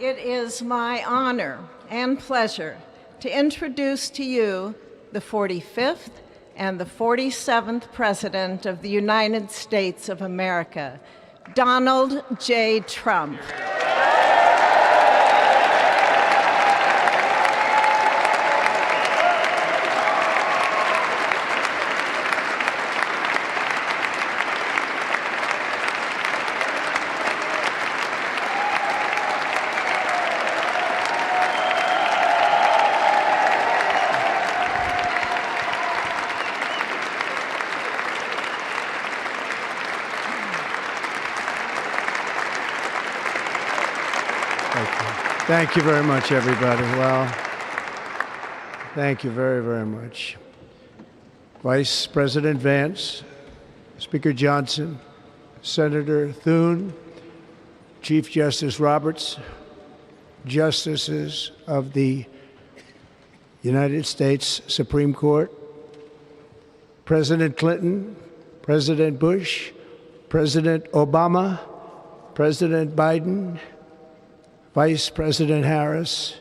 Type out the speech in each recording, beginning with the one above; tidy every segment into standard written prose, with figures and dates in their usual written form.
It is my honor and pleasure to introduce to you the 45th and the 47th President of the United States of America, Donald J. Trump. Thank you very much, everybody. Well, thank you very, very much. Vice President Vance, Speaker Johnson, Senator Thune, Chief Justice Roberts, Justices of the United States Supreme Court, President Clinton, President Bush, President Obama, President Biden, Vice President Harris,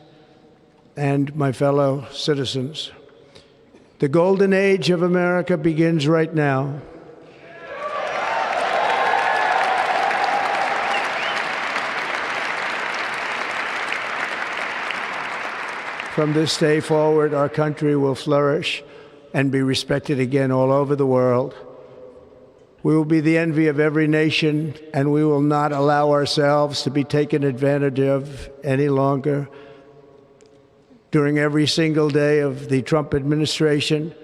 and my fellow citizens. The golden age of America begins right now. From this day forward, our country will flourish and be respected again all over the world. We will be the envy of every nation, and we will not allow ourselves to be taken advantage of any longer. During every single day of the Trump administration,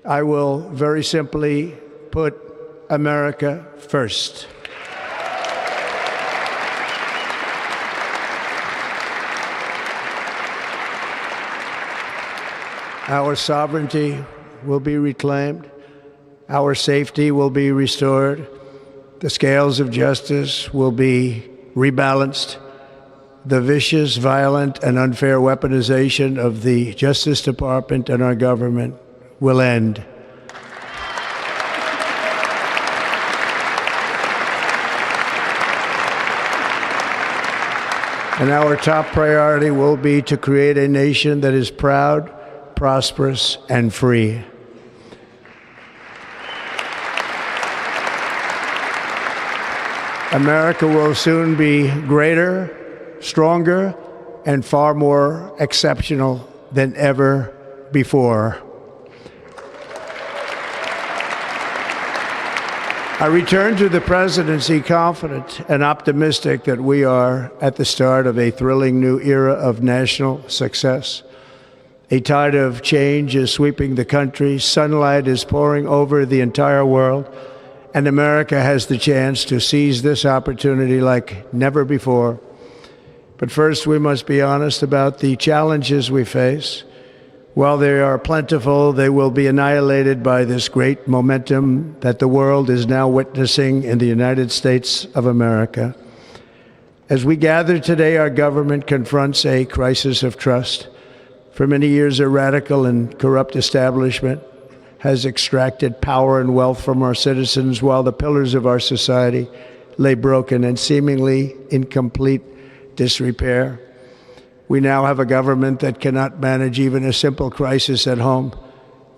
I will very simply put America first. Our sovereignty will be reclaimed. Our safety will be restored. The scales of justice will be rebalanced. The vicious, violent, and unfair weaponization of the Justice Department and our government will end. And our top priority will be to create a nation that is proud, prosperous, and free. America will soon be greater, stronger, and far more exceptional than ever before. I return to the presidency confident and optimistic that we are at the start of a thrilling new era of national success. A tide of change is sweeping the country. Sunlight is pouring over the entire world. And America has the chance to seize this opportunity like never before. But first, we must be honest about the challenges we face. While they are plentiful, they will be annihilated by this great momentum that the world is now witnessing in the United States of America. As we gather today, our government confronts a crisis of trust. For many years, a radical and corrupt establishment has extracted power and wealth from our citizens while the pillars of our society lay broken and seemingly in complete disrepair. We now have a government that cannot manage even a simple crisis at home,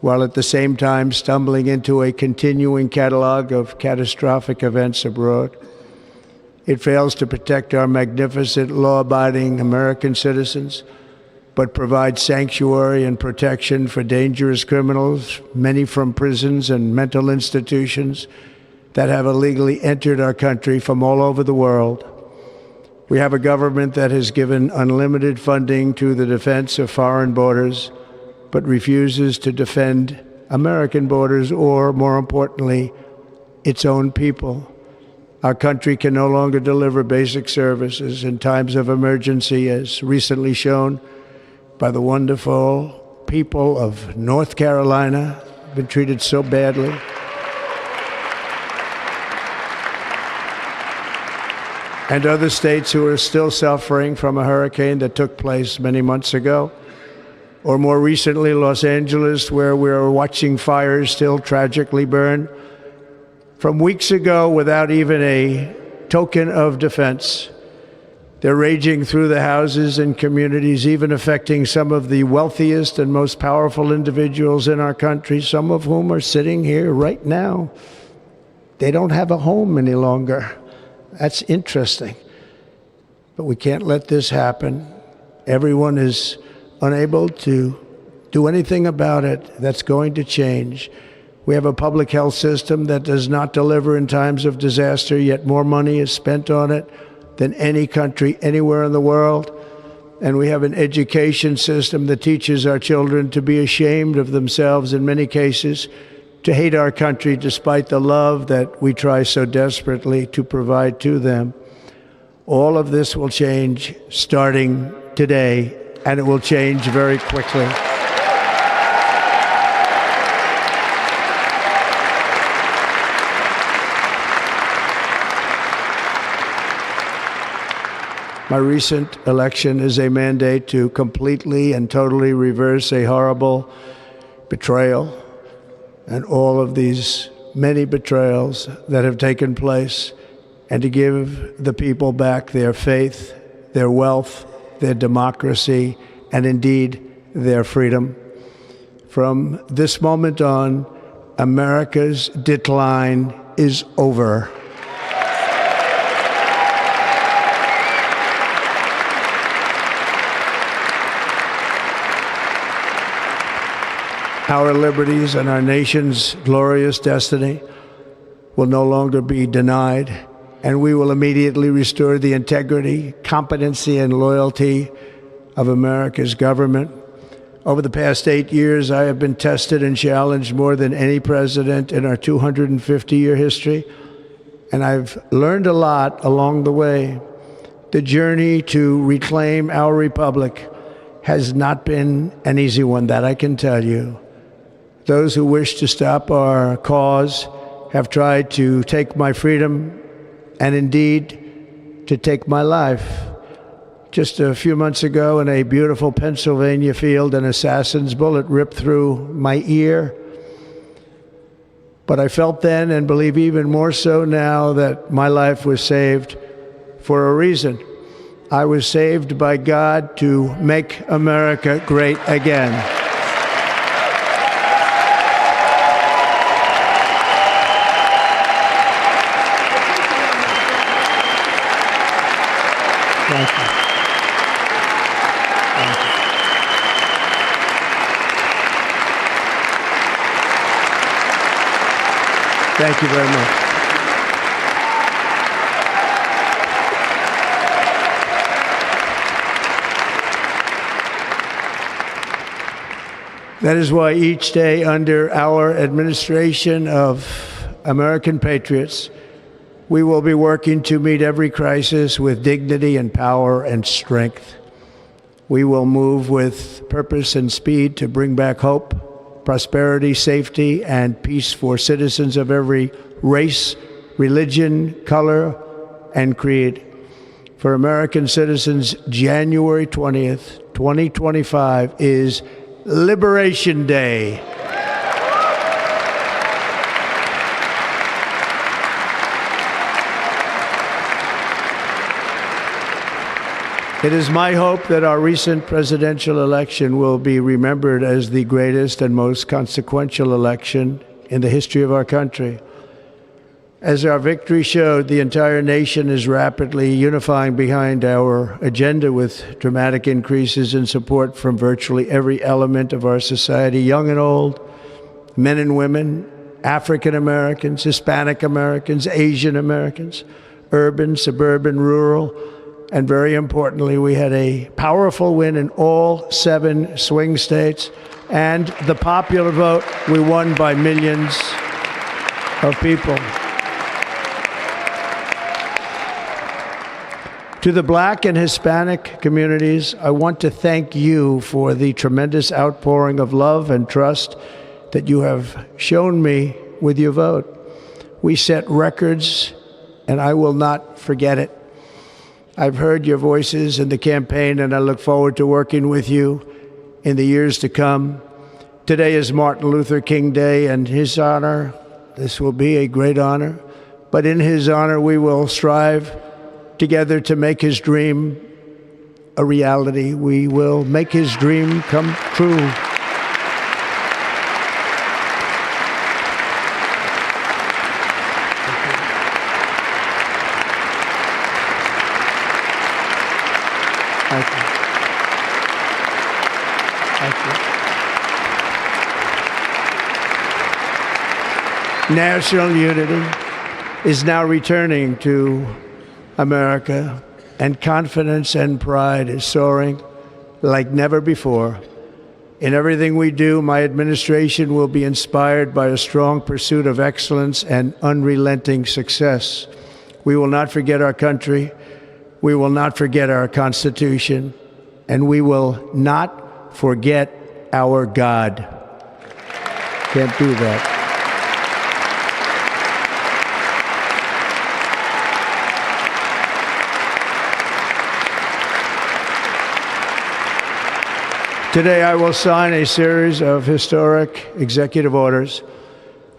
while at the same time stumbling into a continuing catalog of catastrophic events abroad. It fails to protect our magnificent, law-abiding American citizens, but provides sanctuary and protection for dangerous criminals, many from prisons and mental institutions that have illegally entered our country from all over the world. We have a government that has given unlimited funding to the defense of foreign borders, but refuses to defend American borders or, more importantly, its own people. Our country can no longer deliver basic services in times of emergency, as recently shown by the wonderful people of North Carolina, been treated so badly. And other states who are still suffering from a hurricane that took place many months ago. Or more recently, Los Angeles, where we're watching fires still tragically burn. From weeks ago, without even a token of defense, They're raging through the houses and communities, even affecting some of the wealthiest and most powerful individuals in our country, some of whom are sitting here right now. They don't have a home any longer. That's interesting. But we can't let this happen. Everyone is unable to do anything about it. That's going to change. We have a public health system that does not deliver in times of disaster, yet more money is spent on it than any country anywhere in the world. And we have an education system that teaches our children to be ashamed of themselves in many cases, to hate our country despite the love that we try so desperately to provide to them. All of this will change starting today, and it will change very quickly. My recent election is a mandate to completely and totally reverse a horrible betrayal and all of these many betrayals that have taken place, and to give the people back their faith, their wealth, their democracy, and indeed their freedom. From this moment on, America's decline is over. Our liberties and our nation's glorious destiny will no longer be denied, and we will immediately restore the integrity, competency, and loyalty of America's government. Over the past 8 years, I have been tested and challenged more than any president in our 250-year history, and I've learned a lot along the way. The journey to reclaim our republic has not been an easy one, that I can tell you. Those who wish to stop our cause have tried to take my freedom and indeed to take my life. Just a few months ago in a beautiful Pennsylvania field, an assassin's bullet ripped through my ear. But I felt then, and believe even more so now, that my life was saved for a reason. I was saved by God to make America great again. Thank you. Thank you. Thank you very much. That is why each day under our administration of American patriots, we will be working to meet every crisis with dignity and power and strength. We will move with purpose and speed to bring back hope, prosperity, safety, and peace for citizens of every race, religion, color, and creed. For American citizens, January 20th, 2025 is Liberation Day. It is my hope that our recent presidential election will be remembered as the greatest and most consequential election in the history of our country. As our victory showed, the entire nation is rapidly unifying behind our agenda with dramatic increases in support from virtually every element of our society, young and old, men and women, African Americans, Hispanic Americans, Asian Americans, urban, suburban, rural, and very importantly, we had a powerful win in all 7 swing states, and the popular vote, we won by millions of people. To the Black and Hispanic communities, I want to thank you for the tremendous outpouring of love and trust that you have shown me with your vote. We set records, and I will not forget it. I've heard your voices in the campaign, and I look forward to working with you in the years to come. Today is Martin Luther King Day, and his honor, this will be a great honor, but in his honor we will strive together to make his dream a reality. We will make his dream come true. Thank you. Thank you. National unity is now returning to America, and confidence and pride is soaring like never before. In everything we do, my administration will be inspired by a strong pursuit of excellence and unrelenting success. We will not forget our country. We will not forget our Constitution, and we will not forget our God. Can't do that. Today, I will sign a series of historic executive orders.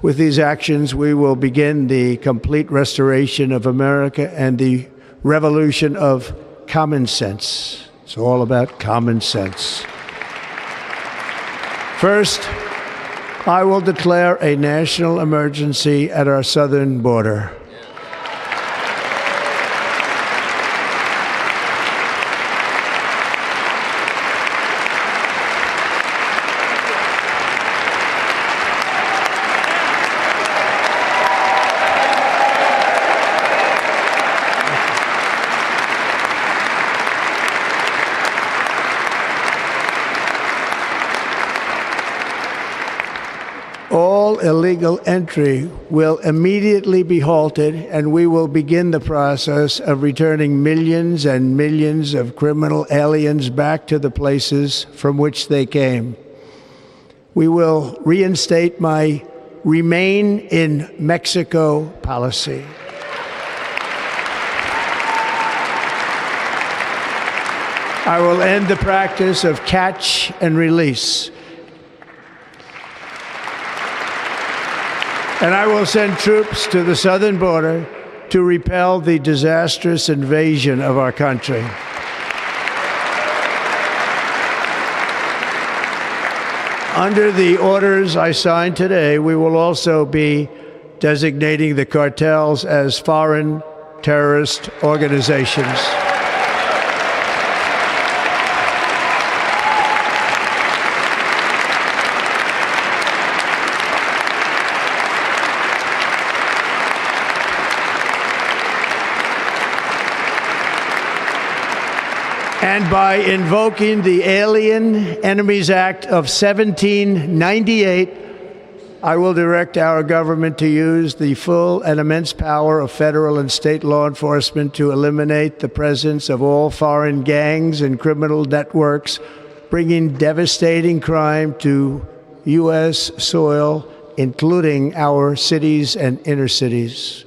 With these actions, we will begin the complete restoration of America and the revolution of common sense. It's all about common sense. First, I will declare a national emergency at our southern border. All illegal entry will immediately be halted, and we will begin the process of returning millions and millions of criminal aliens back to the places from which they came. We will reinstate my Remain in Mexico policy. I will end the practice of catch and release. And I will send troops to the southern border to repel the disastrous invasion of our country. Under the orders I signed today, we will also be designating the cartels as foreign terrorist organizations. And by invoking the Alien Enemies Act of 1798, I will direct our government to use the full and immense power of federal and state law enforcement to eliminate the presence of all foreign gangs and criminal networks, bringing devastating crime to U.S. soil, including our cities and inner cities.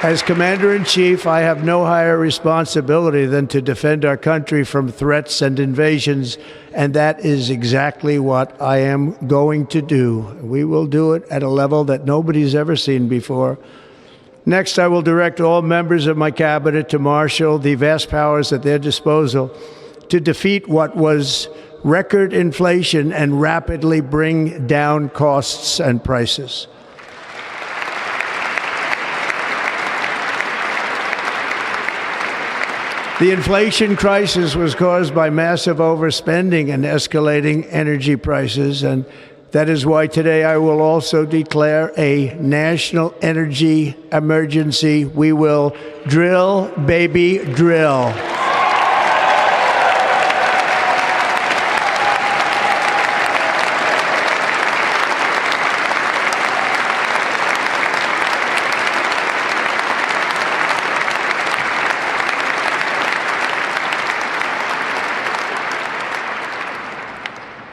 As Commander-in-Chief, I have no higher responsibility than to defend our country from threats and invasions, and that is exactly what I am going to do. We will do it at a level that nobody's ever seen before. Next, I will direct all members of my cabinet to marshal the vast powers at their disposal to defeat what was record inflation and rapidly bring down costs and prices. The inflation crisis was caused by massive overspending and escalating energy prices, and that is why today I will also declare a national energy emergency. We will drill, baby, drill.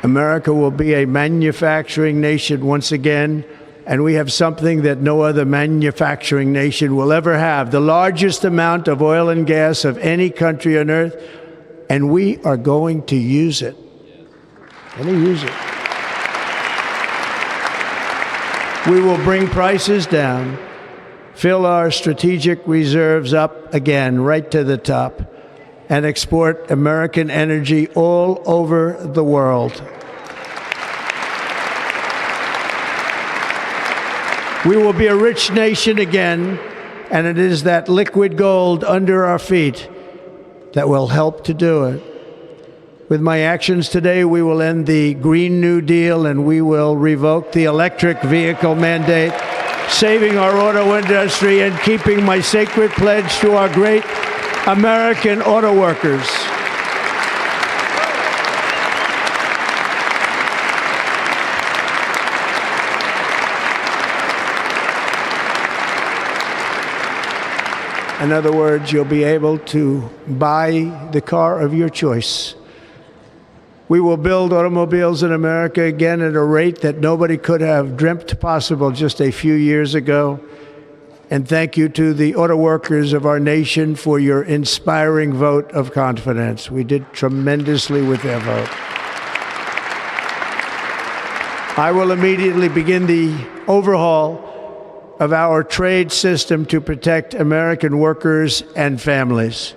America will be a manufacturing nation once again, and we have something that no other manufacturing nation will ever have, the largest amount of oil and gas of any country on earth, and we are going to use it. We're going to use it. We will bring prices down, fill our strategic reserves up again right to the top, and export American energy all over the world. We will be a rich nation again, and it is that liquid gold under our feet that will help to do it. With my actions today, we will end the Green New Deal and we will revoke the electric vehicle mandate, saving our auto industry and keeping my sacred pledge to our great American auto workers. In other words, you'll be able to buy the car of your choice. We will build automobiles in America again at a rate that nobody could have dreamt possible just a few years ago. And thank you to the auto workers of our nation for your inspiring vote of confidence. We did tremendously with their vote. I will immediately begin the overhaul of our trade system to protect American workers and families.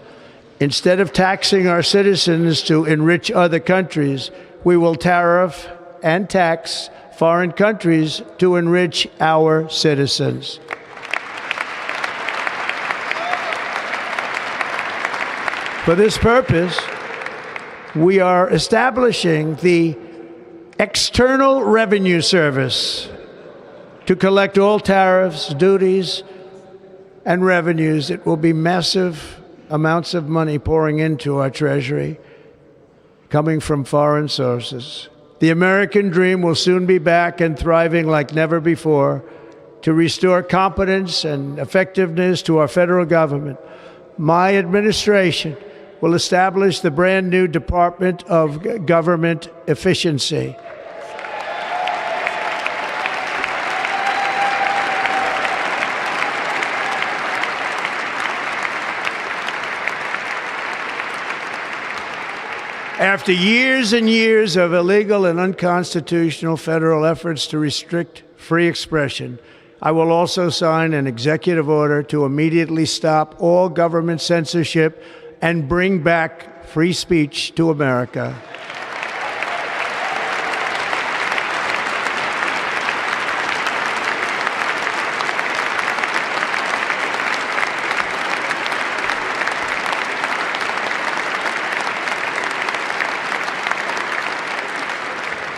Instead of taxing our citizens to enrich other countries, we will tariff and tax foreign countries to enrich our citizens. For this purpose, we are establishing the External Revenue Service to collect all tariffs, duties, and revenues. It will be massive amounts of money pouring into our treasury, coming from foreign sources. The American dream will soon be back and thriving like never before to restore competence and effectiveness to our federal government. My administration will establish the brand new Department of Government Efficiency. After years and years of illegal and unconstitutional federal efforts to restrict free expression, I will also sign an executive order to immediately stop all government censorship and bring back free speech to America.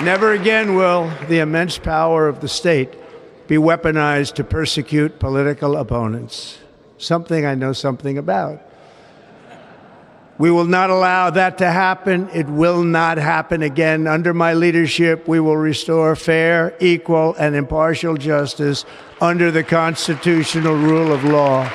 Never again will the immense power of the state be weaponized to persecute political opponents, something I know something about. We will not allow that to happen. It will not happen again. Under my leadership, we will restore fair, equal, and impartial justice under the constitutional rule of law.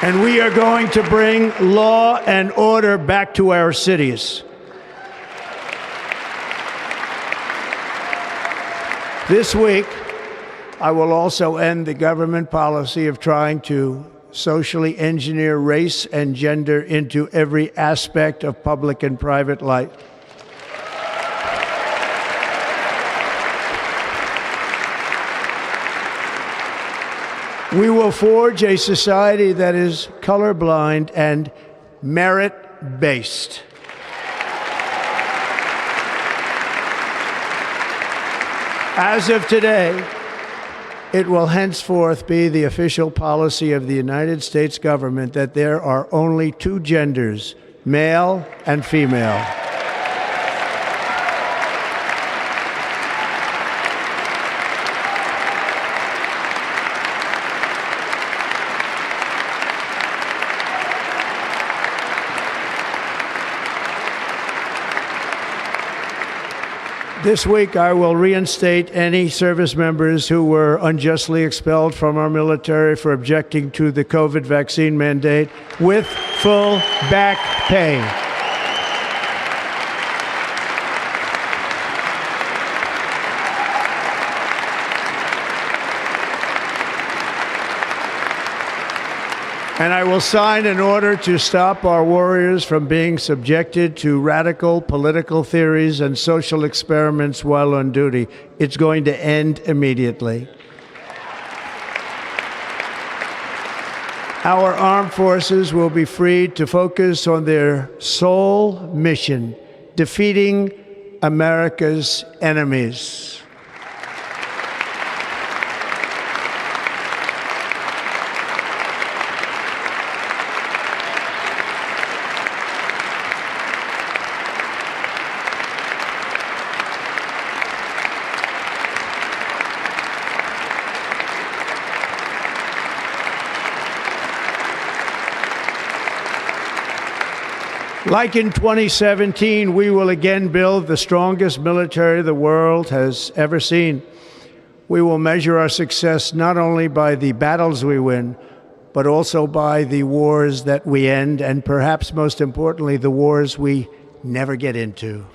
And we are going to bring law and order back to our cities. This week, I will also end the government policy of trying to socially engineer race and gender into every aspect of public and private life. We will forge a society that is colorblind and merit-based. As of today, it will henceforth be the official policy of the United States government that there are only two genders, male and female. This week, I will reinstate any service members who were unjustly expelled from our military for objecting to the COVID vaccine mandate with full back pay. And I will sign an order to stop our warriors from being subjected to radical political theories and social experiments while on duty. It's going to end immediately. Our armed forces will be freed to focus on their sole mission, defeating America's enemies. Like in 2017, we will again build the strongest military the world has ever seen. We will measure our success not only by the battles we win, but also by the wars that we end, and perhaps most importantly, the wars we never get into.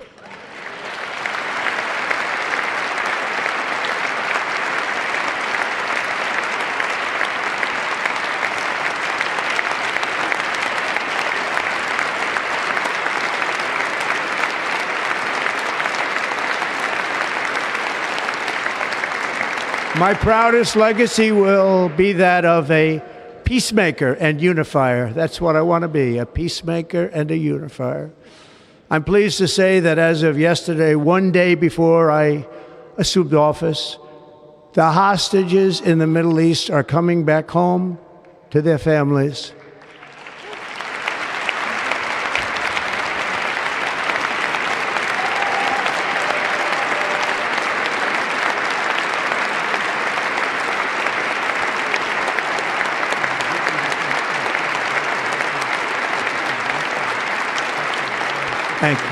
My proudest legacy will be that of a peacemaker and unifier. That's what I want to be, a peacemaker and a unifier. I'm pleased to say that as of yesterday, one day before I assumed office, the hostages in the Middle East are coming back home to their families. Thank you.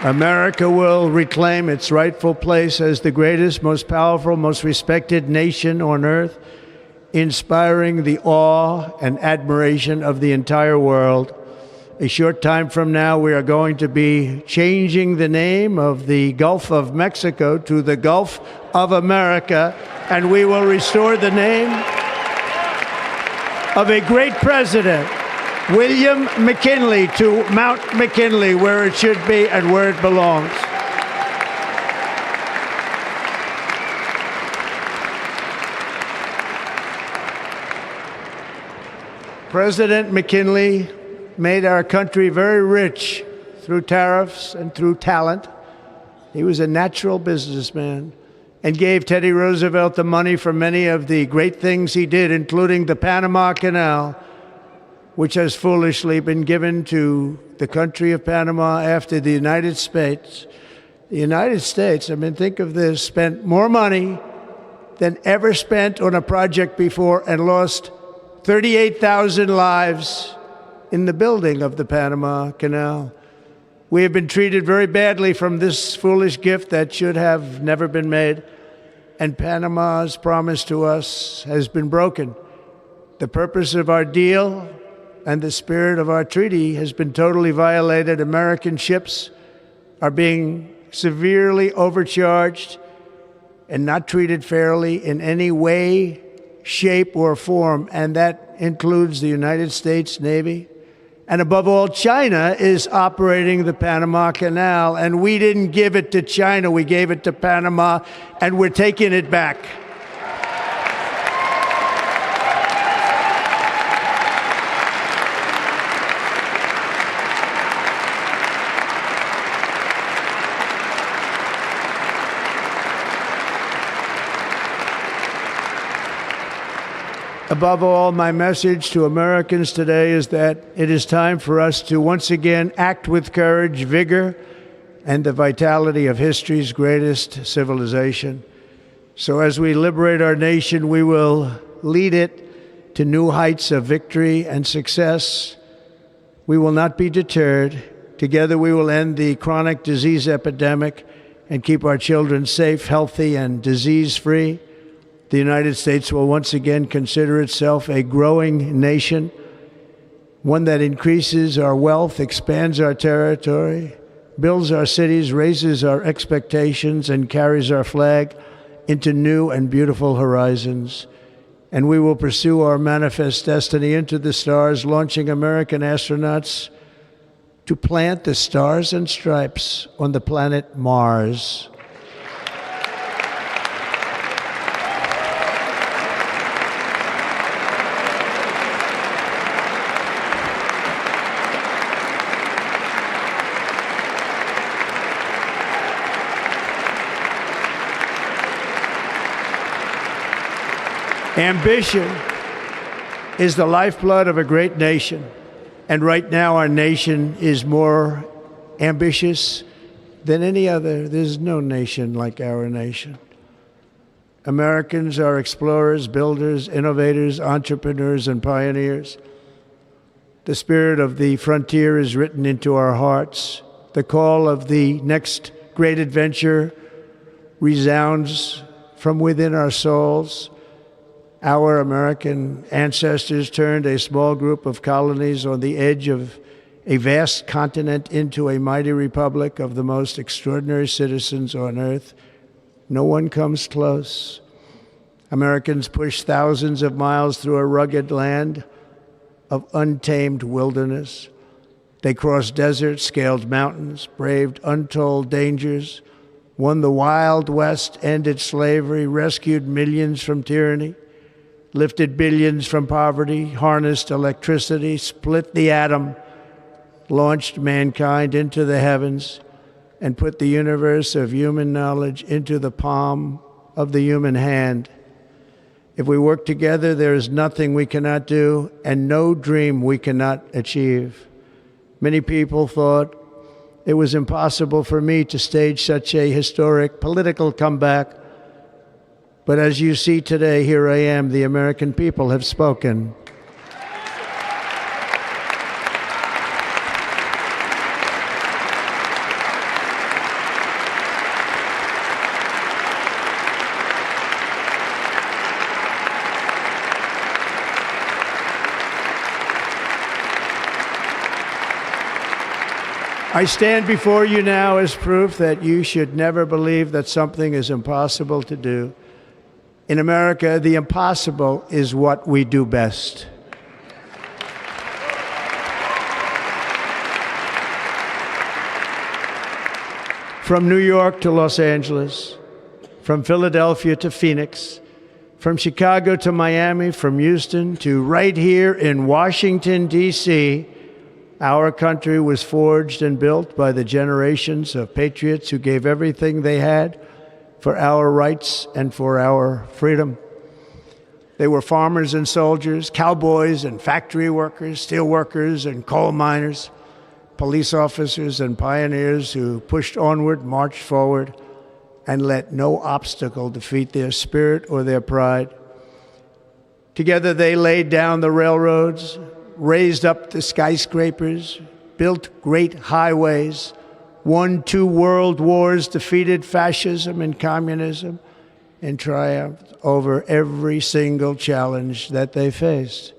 America will reclaim its rightful place as the greatest, most powerful, most respected nation on earth, inspiring the awe and admiration of the entire world. A short time from now, we are going to be changing the name of the Gulf of Mexico to the Gulf of America, and we will restore the name of a great president, William McKinley, to Mount McKinley, where it should be and where it belongs. President McKinley made our country very rich through tariffs and through talent. He was a natural businessman and gave Teddy Roosevelt the money for many of the great things he did, including the Panama Canal, which has foolishly been given to the country of Panama after the United States. The United States, I mean, think of this, spent more money than ever spent on a project before and lost 38,000 lives in the building of the Panama Canal. We have been treated very badly from this foolish gift that should have never been made, and Panama's promise to us has been broken. The purpose of our deal and the spirit of our treaty has been totally violated. American ships are being severely overcharged and not treated fairly in any way, shape, or form, and that includes the United States Navy. And above all, China is operating the Panama Canal, and we didn't give it to China, we gave it to Panama, and we're taking it back. Above all, my message to Americans today is that it is time for us to once again act with courage, vigor, and the vitality of history's greatest civilization. So as we liberate our nation, we will lead it to new heights of victory and success. We will not be deterred. Together we will end the chronic disease epidemic and keep our children safe, healthy, and disease-free. The United States will once again consider itself a growing nation, one that increases our wealth, expands our territory, builds our cities, raises our expectations, and carries our flag into new and beautiful horizons. and we will pursue our manifest destiny into the stars, launching American astronauts to plant the stars and stripes on the planet Mars. Ambition is the lifeblood of a great nation, and right now our nation is more ambitious than any other. There's no nation like our nation. Americans are explorers, builders, innovators, entrepreneurs, and pioneers. The spirit of the frontier is written into our hearts. The call of the next great adventure resounds from within our souls. Our American ancestors turned a small group of colonies on the edge of a vast continent into a mighty republic of the most extraordinary citizens on earth. No one comes close. Americans pushed thousands of miles through a rugged land of untamed wilderness. They crossed deserts, scaled mountains, braved untold dangers, won the Wild West, ended slavery, rescued millions from tyranny, lifted billions from poverty, harnessed electricity, split the atom, launched mankind into the heavens, and put the universe of human knowledge into the palm of the human hand. If we work together, there is nothing we cannot do and no dream we cannot achieve. Many people thought it was impossible for me to stage such a historic political comeback. But as you see today, here I am. The American people have spoken. I stand before you now as proof that you should never believe that something is impossible to do. In America, the impossible is what we do best. From New York to Los Angeles, from Philadelphia to Phoenix, from Chicago to Miami, from Houston to right here in Washington, D.C., our country was forged and built by the generations of patriots who gave everything they had for our rights and for our freedom. They were farmers and soldiers, cowboys and factory workers, steel workers and coal miners, police officers and pioneers who pushed onward, marched forward, and let no obstacle defeat their spirit or their pride. Together they laid down the railroads, raised up the skyscrapers, built great highways, won 2 world wars, defeated fascism and communism, and triumphed over every single challenge that they faced.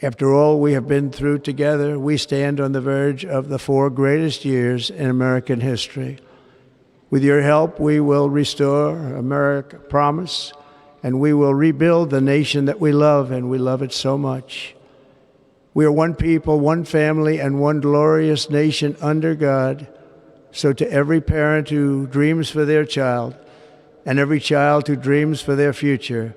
After all we have been through together, we stand on the verge of the 4 greatest years in American history. With your help, we will restore America, promise, and we will rebuild the nation that we love, and we love it so much. We are one people, one family, and one glorious nation under God. So to every parent who dreams for their child, and every child who dreams for their future,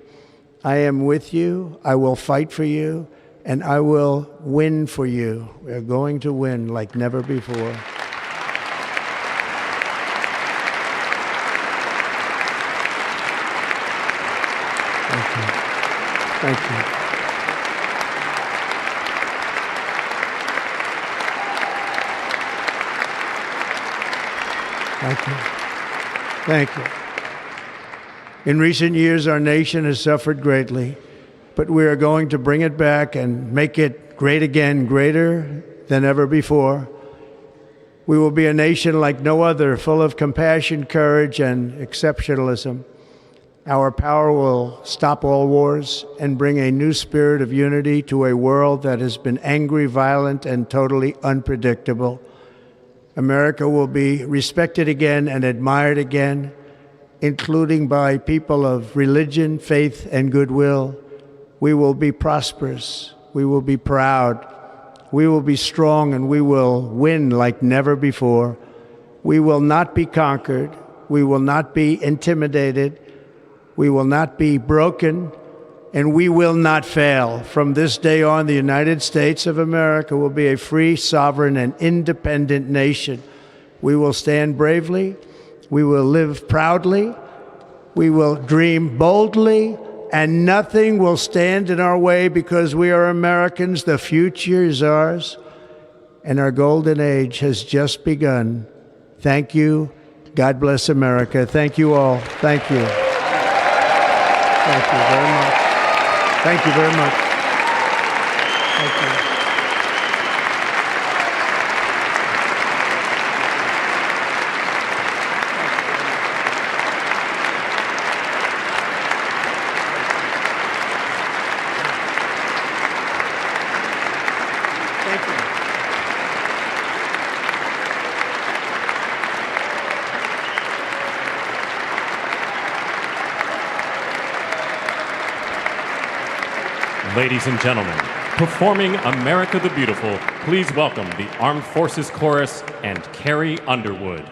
I am with you, I will fight for you, and I will win for you. We are going to win like never before. Thank you. Thank you. Thank you. Thank you. In recent years, our nation has suffered greatly, but we are going to bring it back and make it great again, greater than ever before. We will be a nation like no other, full of compassion, courage, and exceptionalism. Our power will stop all wars and bring a new spirit of unity to a world that has been angry, violent, and totally unpredictable. America will be respected again and admired again, including by people of religion, faith, and goodwill, we will be prosperous, we will be proud, we will be strong, and we will win like never before. We will not be conquered, we will not be intimidated, we will not be broken, and we will not fail. From this day on, the United States of America will be a free, sovereign, and independent nation. We will stand bravely, we will live proudly, we will dream boldly, and nothing will stand in our way because we are Americans. The future is ours, and our golden age has just begun. Thank you. God bless America. Thank you all. Thank you. Thank you very much. Thank you very much. Thank you. Ladies and gentlemen, performing America the Beautiful, please welcome the Armed Forces Chorus and Carrie Underwood.